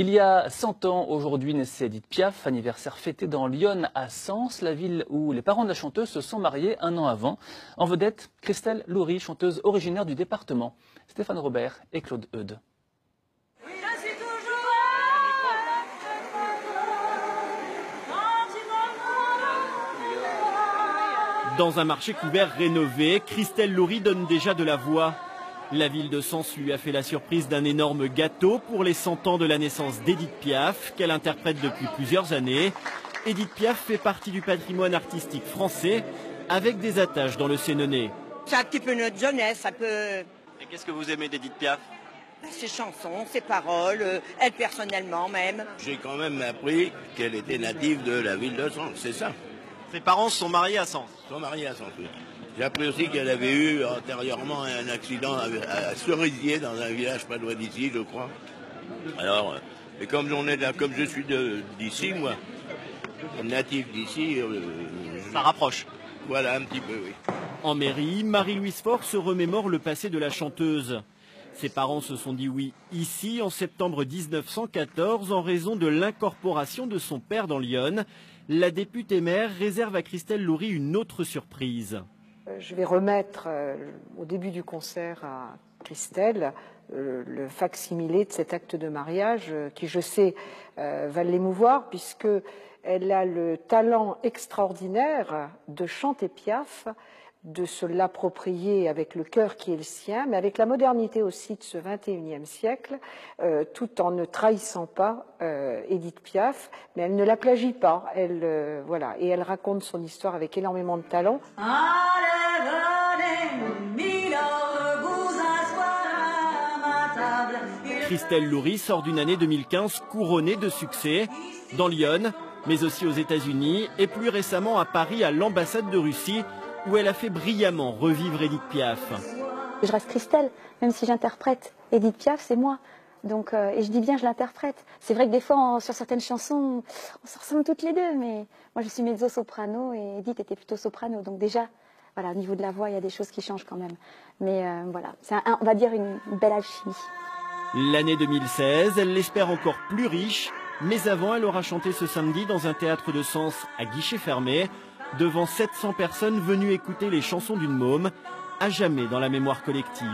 Il y a 100 ans, aujourd'hui, naissait Édith Piaf, anniversaire fêté dans l'Yonne à Sens, la ville où les parents de la chanteuse se sont mariés un an avant. En vedette, Christelle Loury, chanteuse originaire du département. Stéphane Robert et Claude Eudes. Dans un marché couvert rénové, Christelle Loury donne déjà de la voix. La ville de Sens lui a fait la surprise d'un énorme gâteau pour les 100 ans de la naissance d'Édith Piaf, qu'elle interprète depuis plusieurs années. Édith Piaf fait partie du patrimoine artistique français, avec des attaches dans le Sénonais. C'est un petit peu notre jeunesse, ça peut... Et qu'est-ce que vous aimez d'Édith Piaf? Ses chansons, ses paroles, elle personnellement même. J'ai quand même appris qu'elle était native de la ville de Sens, c'est ça. Ses parents se sont mariés à Sens. Ils sont mariés à Sens, oui. J'ai appris aussi qu'elle avait eu antérieurement un accident à Cerisier, dans un village pas loin d'ici, je crois. Alors, et comme on est là, comme je suis d'ici, moi, natif d'ici... Ça rapproche. Voilà, un petit peu, oui. En mairie, Marie-Louise Faure se remémore le passé de la chanteuse. Ses parents se sont dit oui ici en septembre 1914 en raison de l'incorporation de son père dans l'Yonne. La députée maire réserve à Christelle Loury une autre surprise. Je vais remettre au début du concert à Christelle le fac-similé de cet acte de mariage qui, je sais, va l'émouvoir puisqu'elle a le talent extraordinaire de chanter Piaf, de se l'approprier avec le cœur qui est le sien, mais avec la modernité aussi de ce XXIe siècle, tout en ne trahissant pas Édith Piaf, mais elle ne la plagie pas. Voilà, et elle raconte son histoire avec énormément de talent. Christelle Loury sort d'une année 2015 couronnée de succès dans l'Yonne, mais aussi aux États-Unis et plus récemment à Paris à l'ambassade de Russie, où elle a fait brillamment revivre Édith Piaf. Je reste Christelle, même si j'interprète Édith Piaf, c'est moi. Donc, et je dis bien je l'interprète. C'est vrai que des fois, sur certaines chansons, on se ressemble toutes les deux, mais moi je suis mezzo-soprano et Édith était plutôt soprano. Donc déjà, voilà, au niveau de la voix, il y a des choses qui changent quand même. Mais voilà, c'est on va dire une belle alchimie. L'année 2016, elle l'espère encore plus riche, mais avant, elle aura chanté ce samedi dans un théâtre de Sens à guichet fermé, devant 700 personnes venues écouter les chansons d'une môme, à jamais dans la mémoire collective.